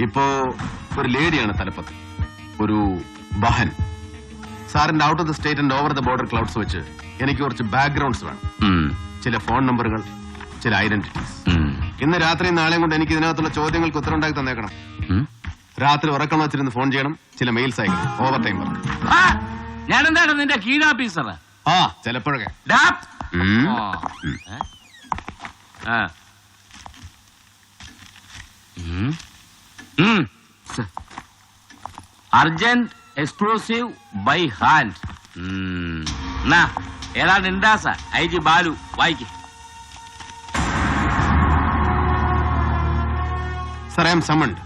ഇപ്പോ ഒരു ലേഡിയാണ് തലപ്പത്ത്, ഒരു ബഹൻ. സാറിന്റെ out of the state and over the border clouds വെച്ച് എനിക്ക് കുറച്ച് ബാക്ക്ഗ്രൗണ്ട്സ് വേണം, ചില ഫോൺ നമ്പറുകൾ, ചില ഐഡന്റിറ്റീസ്. ഇന്ന് രാത്രിയും നാളെയും കൊണ്ട് എനിക്ക് ഇതിനകത്തുള്ള ചോദ്യങ്ങൾക്ക് ഉത്തരം ഉണ്ടാക്കി തന്നേക്കണം. രാത്രി ഉറക്കം വെച്ചിരുന്ന് ഫോൺ ചെയ്യണം, ചില മെയിൽസ് അയക്കണം, ഓവർ ടൈം വർക്ക്. ഞാൻ എന്താണ് നിന്റെ കീഴാഫീസർ? ആ ചിലപ്പോഴൊക്കെ. Urgent exclusive by hand. ഏതാണ് ഇൻഡാസ IG ബാലു, വായിക്ക്. Sir, I am summoned.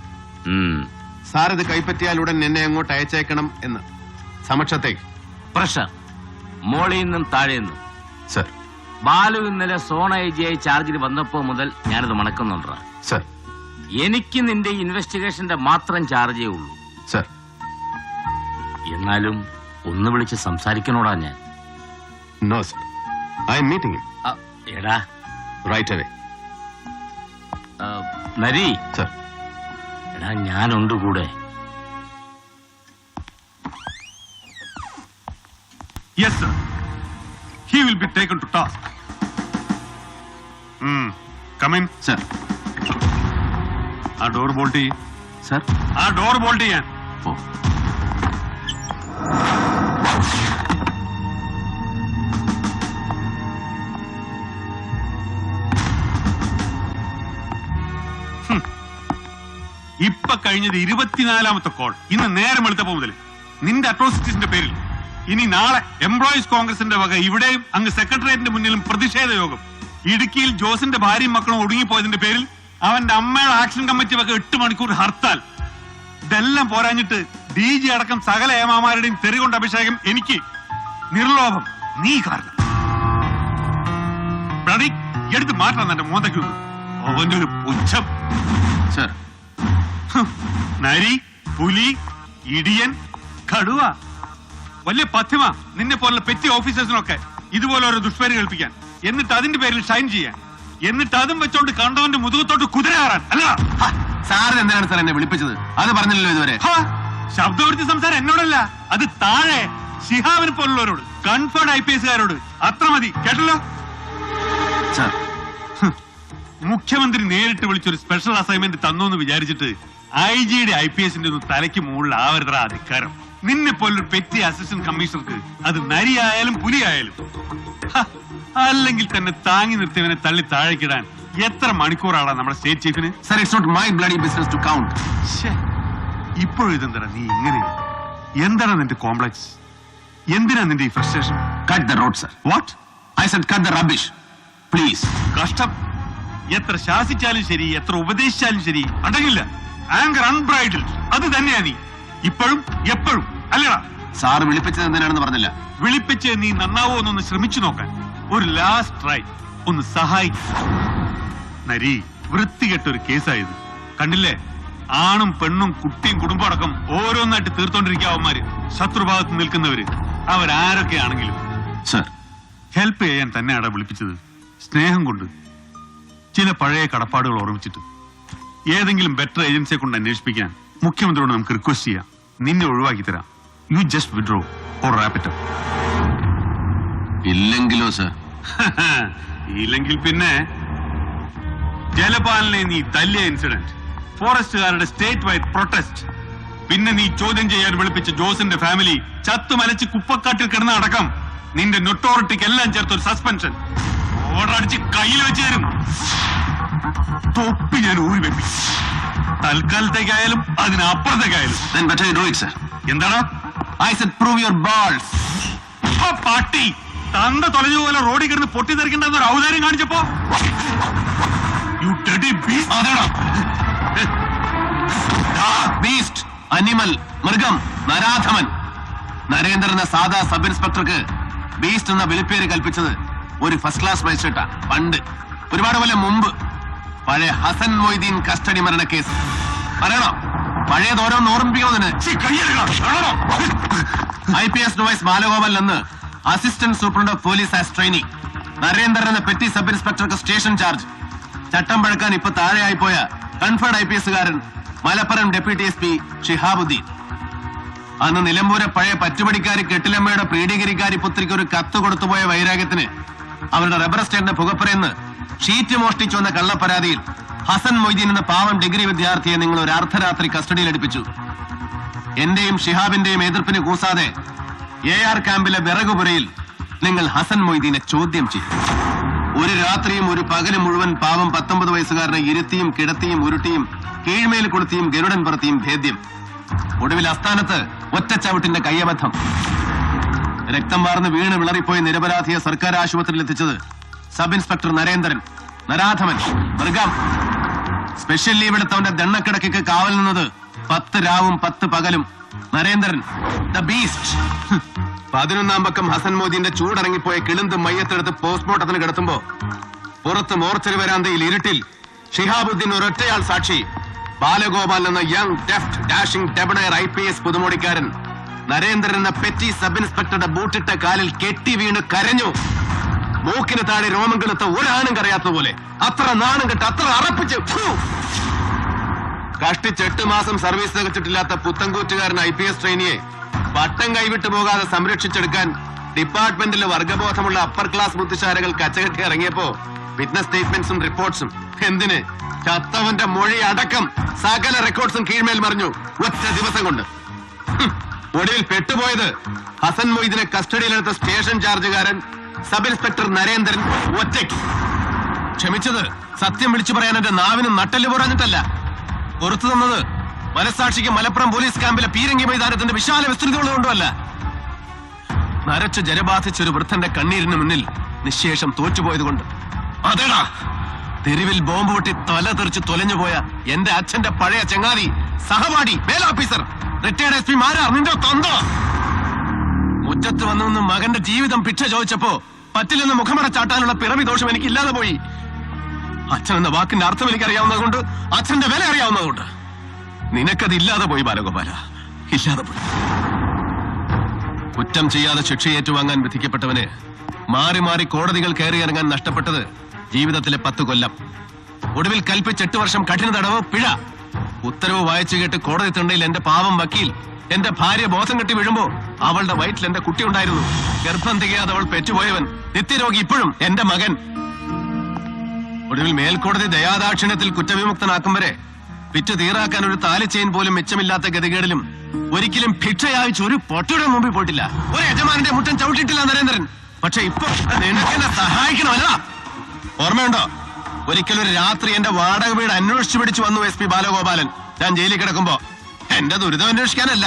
Sir ഇത് കൈപ്പറ്റിയാൽ ഉടൻ എന്നെ അങ്ങോട്ട് അയച്ചേക്കണം എന്ന് സമക്ഷത്തേക്ക്. പ്രഷർ മോളിൽ നിന്നും താഴെ നിന്നും. സർ. ബാലു ഇന്നലെ സോണ IG ചാർജിൽ വന്നപ്പോ മുതൽ ഞാനിത് മണക്കുന്നുണ്ടാ. സർ. എനിക്ക് നിന്റെ ഇൻവെസ്റ്റിഗേഷന്റെ മാത്രം ചാർജേ ഉള്ളൂ. സർ. എന്നാലും ഒന്ന് വിളിച്ച് സംസാരിക്കണോടാ ഞാൻ. No sir, I am meeting him. എടാ, റൈറ്റ് അവേ. നരി. സർ. എടാ, ഞാനുണ്ട് കൂടെ. Yes, sir. He will be taken to task. Come in. Sir. ആ ഡോർ ബോൾട്ട് ചെയ്യ്. സർ. ആ ഡോർ ബോൾട്ട് ചെയ്യാൻ. ഓ. ഇപ്പൊ കഴിഞ്ഞത് 24ാമത്തെ കോൾ. ഇന്ന് നേരം എടുത്തപ്പോ മുതൽ നിന്റെ അട്രോസിറ്റീസിന്റെ പേരിൽ ഇനി നാളെ എംപ്ലോയീസ് കോൺഗ്രസിന്റെ വക ഇവിടെയും അങ്ങ് സെക്രട്ടേറിയറ്റിന്റെ മുന്നിലും പ്രതിഷേധ യോഗം. ഇടുക്കിയിൽ ജോസിന്റെ ഭാര്യയും മക്കളും ഒടുങ്ങിപ്പോയതിന്റെ പേരിൽ അവന്റെ അമ്മയുടെ ആക്ഷൻ കമ്മിറ്റി വക 8 മണിക്കൂർ ഹർത്താൽ. ഇതെല്ലാം പോരാഞ്ഞിട്ട് DG അടക്കം സകല ഏമാമാരുടെയും തെറികൊണ്ട് അഭിഷേകം എനിക്ക്. നിർലോഭം നീ കാരണം. എടുത്ത് മാറ്റണം എന്റെ മോന്തയ്ക്കൊന്ന്. അവന്റെ ഒരു പുച്ഛം. സർ. നരി, പുലി, ഇടിയൻ, കടുവ. വലിയ പഥ്യമ നിന്നെ പോലുള്ള പെറ്റി ഓഫീസേഴ്സിനൊക്കെ ഇതുപോലെ ഓരോ ദുഷ്പേര് കേൾപ്പിക്കാൻ, എന്നിട്ട് അതിന്റെ പേരിൽ ഷൈൻ ചെയ്യാൻ, എന്നിട്ട് അതും വെച്ചോണ്ട് കണ്ടവന്റെ മുതുകത്തോട്ട് കുതിര കയറാൻ. അല്ല സാറിന് എന്തിനാണ് സാർ എന്നെ വിളിപ്പിച്ചത്? അത് പറഞ്ഞില്ലല്ലോ ഇതുവരെ. ശബ്ദം ഉയർത്തി സംസാരം എന്നോടല്ല, അത് താഴെ ശിഹാബിനെ പോലുള്ളവരോട്, കൺഫേർഡ് IPSകാരോട്. അത്ര മതി, കേട്ടല്ലോ. സാർ, മുഖ്യമന്ത്രി നേരിട്ട് വിളിച്ചൊരു സ്പെഷ്യൽ അസൈൻമെന്റ് തന്നു എന്ന് വിചാരിച്ചിട്ട് IG-യുടെ IPSന്റെ ഒന്നും തലയ്ക്ക് മുകളിൽ ആവരുത അധികാരം. നിന്നെ പോലൊരു പെറ്റി അസിസ്റ്റന്റ് കമ്മീഷണർക്ക് അത് നരിയായാലും പുലിയായാലും. അല്ലെങ്കിൽ തന്നെ താങ്ങി നിർത്തിയവനെ തള്ളി താഴേക്കിടാൻ എത്ര മണിക്കൂറാണ് നമ്മുടെ സ്റ്റേറ്റ് ചീഫിന്? Sir, it's not my bloody business to count. ഇപ്പോഴും ഇതെന്താ നീ ഇങ്ങനെ? എന്താണ് നിന്റെ കോംപ്ലക്സ്? എന്തിനാ നിന്റെ ഈ frustration? Cut the road sir. What? I said cut the rubbish please. കഷ്ടം. എത്ര ശാസിച്ചാലും ശരി, എത്ര ഉപദേശിച്ചാലും ശരി, അടങ്ങില്ല. ആങ്കർ അൺബ്രൈഡൽ. അത് തന്നെയാ നീ ഇപ്പോഴും എപ്പോഴും. അല്ലടാ? സാർ വിളിപ്പിച്ചത് എന്തിനാണെന്ന് പറഞ്ഞില്ല. വിളിപ്പിച്ച് നീ നന്നാവോ എന്നൊന്ന് ശ്രമിച്ചു നോക്കാൻ. ഒരു ലാസ്റ്റ് ട്രൈ. ഒന്ന് സഹായിക്കും. നരി, വൃത്തികെട്ടൊരു കേസായത് കണ്ടില്ലേ? ആണും പെണ്ണും കുട്ടിയും കുടുംബം അടക്കം ഓരോന്നായിട്ട് തീർത്തോണ്ടിരിക്കുക അവന്മാര്. ശത്രുഭാഗത്ത് നിൽക്കുന്നവര് അവരാരൊക്കെയാണെങ്കിലും. സർ, ഹെൽപ്പ് ചെയ്യാൻ തന്നെയാണ് വിളിപ്പിച്ചത്. സ്നേഹം കൊണ്ട്, ചില പഴയ കടപ്പാടുകൾ ഓർമ്മിച്ചിട്ട്. ഏതെങ്കിലും ബെറ്റർ ഏജൻസിയെ കൊണ്ട് അന്വേഷിപ്പിക്കാൻ മുഖ്യമന്ത്രിയോട് നമുക്ക് റിക്വസ്റ്റ് ചെയ്യാം. നിന്നെ ഒഴിവാക്കി തരാം. You just withdraw or wrap it up. ഇല്ലെങ്കിലോ സർ? ഇല്ലെങ്കിൽ പിന്നെ ജലപാലനെ നീ തല്ലിയ ഇൻസിഡന്റ്, ഫോറസ്റ്റുകാരുടെ സ്റ്റേറ്റ് വൈഡ് പ്രൊട്ടസ്റ്റ്, പിന്നെ നീ ചോദ്യം ചെയ്യാൻ വിളിപ്പിച്ച ജോസിന്റെ ഫാമിലി ചത്തുമലച്ച് കുപ്പക്കാട്ടിൽ കിടന്ന അടക്കം നിന്റെ നൊട്ടോറിറ്റിക്ക് എല്ലാം ചേർത്തൊരു സസ്പെൻഷൻ ഓർഡർ അടിച്ച് കയ്യിൽ വെച്ച് തരും. തൊപ്പി ഞാൻ ഊരി വെപ്പിക്കും. തൽക്കാലത്തേക്കായാലും അതിനപ്പുറത്തേക്കായാലും. എന്താണ്? I said prove your balls. പാട്ടി തന്ത തൊലഞ്ഞ പോലെ റോഡിൽ കിടന്ന് പൊട്ടിത്തെറിക്കണ്ടെന്ന് ഒരു ഔദാര്യം കാണിച്ചപ്പോ ബീസ്റ്റ്, അനിമൽ, മൃഗം, നരാധമൻ. നരേന്ദ്രൻ എന്ന സാധാ സബ് ഇൻസ്പെക്ടർക്ക് ബീസ്റ്റ് എന്ന വിളിപ്പേര് കൽപ്പിച്ചത് ഒരു ഫസ്റ്റ് ക്ലാസ് മജിസ്ട്രേറ്റാ. പണ്ട്, ഒരുപാട് കൊല്ലം മുമ്പ്. പഴയ ഹസൻ മൊയ്തീൻ കസ്റ്റഡി മരണ കേസ്. പറയണോ? പഴയത് ഓരോന്ന് ഓർമ്മിപ്പിക്കണമെന്ന്. IPS നോവൈസ് ബാലഗോപാൽ എന്ന് assistant superintendent of police as trainee. Narendran എന്ന പെറ്റി സബ് ഇൻസ്പെക്ടർക്ക് സ്റ്റേഷൻ ചാർജ്. ചട്ടം പഴക്കാൻ ഇപ്പൊ താഴെയായിപ്പോയ കൺഫേർഡ് IPSകാരൻ മലപ്പുറം ഡെപ്യൂട്ടി SP ഷിഹാബുദ്ദീൻ. അന്ന് നിലമ്പൂരെ പഴയ പറ്റുപടിക്കാരി കെട്ടിലമ്മയുടെ പ്രീഡിഗിരിക്കാരി പുത്രിക്ക് ഒരു കത്ത് കൊടുത്തുപോയ വൈരാഗ്യത്തിന് അവരുടെ റബ്ബർ എസ്റ്റേറ്റിന്റെ പുകപ്പുറയെന്ന് ഷീറ്റ് മോഷ്ടിച്ചു വന്ന കള്ളപ്പരാതിയിൽ ഹസൻ മൊയ്തീൻ എന്ന പാവം ഡിഗ്രി വിദ്യാർത്ഥിയെ നിങ്ങൾ ഒരു അർദ്ധരാത്രി കസ്റ്റഡിയിലെടുപ്പിച്ചു. എന്റെയും ഷിഹാബിന്റെയും എതിർപ്പിന് കൂസാതെ AR ക്യാമ്പിലെ വിറകുപുരയിൽ നിങ്ങൾ ഹസൻ മൊയ്തീനെ ചോദ്യം ചെയ്തു. ഒരു രാത്രിയും ഒരു പകലും മുഴുവൻ പാവം 19 വയസ്സുകാരനെ ഇരുത്തിയും കിടത്തിയും ഉരുട്ടിയും കീഴ്മേൽ കൊളുത്തിയും ഗരുഡൻ പറത്തിയും ഭേദ്യം. ഒടുവിൽ അസ്ഥാനത്ത് ഒറ്റച്ചവിട്ടിന്റെ കയ്യബദ്ധം. രക്തം വാർന്ന് വീണ് വിളറിപ്പോയി നിരപരാധിയെ സർക്കാർ ആശുപത്രിയിൽ എത്തിച്ചത് സബ് ഇൻസ്പെക്ടർ നരേന്ദ്രൻ, നരാധമൻ, മൃഗം. സ്പെഷ്യൽ ലീവ് എടുത്തവന്റെ ദണ്ണക്കിടക്ക് കാവൽ നിന്നത് 10 രാവും 10 പകലും. Narendran the beast. 11-ാം പക്കം ഹസൻ മോദിന്റെ ചൂടറങ്ങിപ്പോയ കിളുന്ത് മയ്യത്തെടുത്ത് പോസ്റ്റ്മോർട്ടത്തിന് കിടത്തുമ്പോ പുറത്ത് മോർച്ചറി വരാന്തയിൽ ഇരുട്ടിൽ ഷിഹാബുദ്ദീൻ ഒരൊറ്റയാൾ സാക്ഷി ബാലഗോപാൽ എന്ന young deft dashing debonair IPS പുതുമോടിക്കാരൻ നരേന്ദ്രൻ എന്ന പെറ്റി സബ് ഇൻസ്പെക്ടറുടെ ബൂട്ടിട്ട കാലിൽ കെട്ടി വീണ് കരഞ്ഞു. മൂക്കിന് താഴെ രോമം കെളുത്ത ഒരാണും കരയാത്ത പോലെ. അത്ര നാണം കെട്ട്, അത്ര അറപ്പിച്ച് കഷ്ടിച്ച് 8 മാസം സർവീസ് തികച്ചിട്ടില്ലാത്ത പുത്തൻകൂറ്റുകാരൻ IPS ട്രെയിനിയെ പട്ടം കൈവിട്ടു പോകാതെ സംരക്ഷിച്ചെടുക്കാൻ ഡിപ്പാർട്ട്മെന്റിലെ വർഗബോധമുള്ള അപ്പർ ക്ലാസ് ബുദ്ധിശാലകൾ കച്ചകെട്ടി ഇറങ്ങിയപ്പോ വിറ്റ്നസ് സ്റ്റേറ്റ്മെന്റ്സും റിപ്പോർട്ട്സും എന്തിന് ചത്തവന്റെ മൊഴി അടക്കം സകല റെക്കോർഡ്സും കീഴ്മേൽ മറിഞ്ഞു ഒറ്റ ദിവസം കൊണ്ട്. ഒടുവിൽ പെട്ടുപോയത് ഹസൻ മൊയ്ദിനെ കസ്റ്റഡിയിലെടുത്ത സ്റ്റേഷൻ ചാർജുകാരൻ സബ് ഇൻസ്പെക്ടർ നരേന്ദ്രൻ ഒറ്റയ്ക്ക്. ക്ഷമിച്ചത് സത്യം വിളിച്ചു പറയാൻ എന്റെ നാവിന് നട്ടല് പറഞ്ഞിട്ടല്ല, പുറത്തു തന്നത് മനസാക്ഷിക്ക് മലപ്പുറം പോലീസ് ക്യാമ്പിലെ പീരങ്കി മൈതാനത്തിന്റെ വിശാല വിസ്തൃതികളുകൊണ്ടുമല്ല. നരച്ച് ജലബാധിച്ചൊരു വൃദ്ധന്റെ കണ്ണീരിന് മുന്നിൽ നിശേഷം തോറ്റുപോയതുകൊണ്ട്. അതേടാ, തെരുവിൽ ബോംബ് പൊട്ടി തല തെറിച്ച് തൊലഞ്ഞുപോയ എന്റെ അച്ഛന്റെ പഴയ ചങ്ങാതി, സഹപാഠി, മേലോഫീസർ, റിട്ടയർഡ് SP മാരാർ നിന്റെ തന്ത മുറ്റത്ത് വന്നു മകന്റെ ജീവിതം ഭിക്ഷ ചോദിച്ചപ്പോ പറ്റില്ലെന്ന് മുഖമടച്ചാട്ടാനുള്ള പിറവി ദോഷം എനിക്കില്ലാതെ പോയി. അച്ഛൻ എന്ന വാക്കിന്റെ അർത്ഥം എനിക്കറിയാവുന്നതുകൊണ്ട്, അച്ഛന്റെ വില അറിയാവുന്നതുകൊണ്ട്. നിനക്കത് ഇല്ലാതെ പോയി ബാലഗോപാല, ഇല്ലാതെ പോയി. കുറ്റം ചെയ്യാതെ ശിക്ഷ ഏറ്റുവാങ്ങാൻ വിധിക്കപ്പെട്ടവന് മാറി മാറി കോടതികൾ കയറിയിറങ്ങാൻ നഷ്ടപ്പെട്ടത് ജീവിതത്തിലെ 10 കൊല്ലം. ഒടുവിൽ കൽപ്പിച്ച് 8 വർഷം കഠിന തടവ്, പിഴ. ഉത്തരവ് വായിച്ചു കേട്ട് കോടതി തിണ്ടയിൽ എന്റെ പാവം വക്കീൽ എന്റെ ഭാര്യ ബോധം കെട്ടി വീഴുമ്പോ അവളുടെ വയറ്റിൽ എന്റെ കുട്ടി ഉണ്ടായിരുന്നു. ഗർഭം തികയാതെ അവൾ പെറ്റുപോയവൻ, നിത്യരോഗി, ഇപ്പോഴും എന്റെ മകൻ. ഒടുവിൽ മേൽക്കോടതി ദയാദാക്ഷിണ്യത്തിൽ കുറ്റവിമുക്തനാക്കും വരെ പിറ്റ് തീറാക്കാൻ ഒരു താലി ചെയിൻ പോലും മിച്ചമില്ലാത്ത ഗതികേടിലും ഒരിക്കലും ഭിക്ഷയായിച്ച് ഒരു പൊട്ടിയുടെ മുമ്പിൽ പോയിട്ടില്ല, ഒരു യജമാനന്റെ മുറ്റം ചവിട്ടിയിട്ടില്ല നരേന്ദ്രൻ. പക്ഷെ ഇപ്പൊ നിനക്കെന്നെ സഹായിക്കണമല്ല. ഓർമ്മയുണ്ടോ, ഒരിക്കലൊരു രാത്രി എന്റെ വാടക വീട് അന്വേഷിച്ചു പിടിച്ചു വന്നു SP ബാലഗോപാലൻ. ഞാൻ ജയിലിൽ കിടക്കുമ്പോ എന്റെ ദുരിതം അന്വേഷിക്കാനല്ല,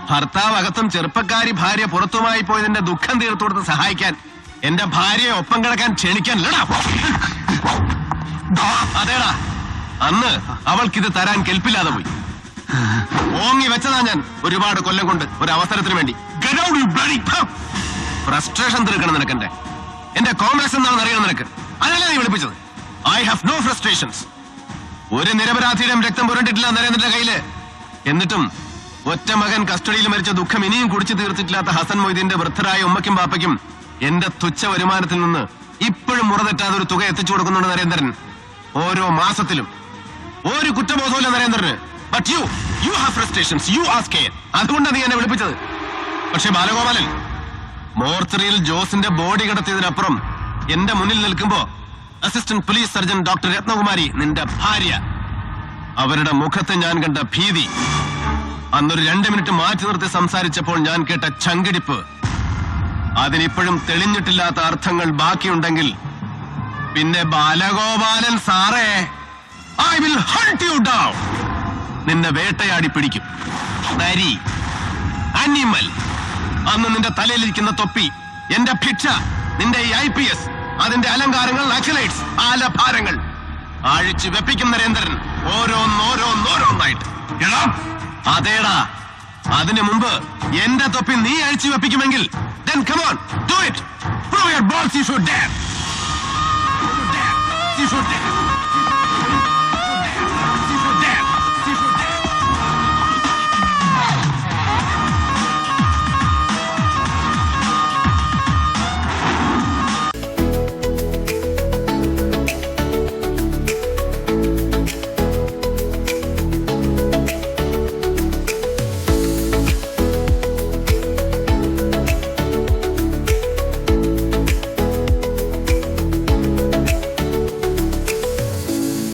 ഭർത്താവ് അകത്തും ചെറുപ്പക്കാരി ഭാര്യ പുറത്തുമായി പോയതിന്റെ ദുഃഖം തീർത്തു കൊടുത്ത് സഹായിക്കാൻ, എന്റെ ഭാര്യയെ ഒപ്പം കിടക്കാൻ ക്ഷണിക്കാനല്ലടാ. അതേടാ, അന്ന് അവൾക്കിത് തരാൻ കെൽപ്പില്ലാതെ പോയി. ഓങ്ങി വെച്ചതാ ഞാൻ ഒരുപാട് കൊല്ലം കൊണ്ട് ഒരു അവസരത്തിന് വേണ്ടി. ഫ്രസ്ട്രേഷൻ തീർക്കണം നിനക്കെന്റെ. എന്റെ കോംപ്ലക്സ് എന്താണെന്ന് അറിയണം നിനക്ക്. അതല്ലേ നീ വിളിപ്പിച്ചത്. I have no frustrations. ഒരു നിരപരാധിയുടെയും രക്തം പുരണ്ടിട്ടില്ല നരേന്ദ്രന്റെ കയ്യില്. എന്നിട്ടും ഒറ്റ മകൻ കസ്റ്റഡിയിൽ മരിച്ച ദുഃഖം ഇനിയും കുടിച്ചു തീർത്തിട്ടില്ലാത്ത ഹസൻ മൊയ്തീന്റെ വൃദ്ധരായ ഉമ്മയ്ക്കും പാപ്പയ്ക്കും എന്റെ തുച്ഛ വരുമാനത്തിൽ നിന്ന് ഇപ്പോഴും മുറതെറ്റാതെ ഒരു തുക എത്തിച്ചു കൊടുക്കുന്നുണ്ട് നരേന്ദ്രൻ. ഓരോ മാസത്തിലും. ഒരു കുറ്റബോധമില്ല നരേന്ദ്രന്. But you have frustrations, you are scared. അതുകൊണ്ടാണ് നീ എന്നെ വിളിപ്പിച്ചത്. പക്ഷെ ബാലഗോപാലൻ, മോർച്ചറിയിൽ ജോസിന്റെ ബോഡി കിടത്തിയതിനപ്പുറം എന്റെ മുന്നിൽ നിൽക്കുമ്പോ assistant police surgeon doctor Ratnakumari, നിന്റെ ഭാര്യ, അവരുടെ മുഖത്ത് ഞാൻ കണ്ട ഭീതി, അന്നൊരു 2 മിനിറ്റ് മാറ്റി നിർത്തി സംസാരിച്ചപ്പോൾ ഞാൻ കേട്ട ചങ്കിടിപ്പ്, അതിനിപ്പോഴും തെളിഞ്ഞിട്ടില്ലാത്ത അർത്ഥങ്ങൾ ബാക്കിയുണ്ടെങ്കിൽ പിന്നെ ബാലഗോപാലൻ സാറേ, I will hunt you down. നിന്നെ വേട്ടയാടി പിടിക്കും. നരി, അനിമൽ. അന്ന് നിന്റെ തലയിലിരിക്കുന്ന തൊപ്പി, എന്റെ ഭിക്ഷ, നിന്റെ ഈ IPS, അതിന്റെ അലങ്കാരങ്ങൾ, നക്സലൈറ്റ്സ്, ആലഭാരങ്ങൾ അഴിച്ചു വെപ്പിക്കും നരേന്ദ്രൻ, ഓരോന്നോരോന്നോരോന്നായിട്ട്. അതേടാ, അതിനു മുമ്പ് എന്റെ തൊപ്പി നീ അഴിച്ചു വെപ്പിക്കുമെങ്കിൽ then come on, do it. Prove your balls, you should dare. You should dare.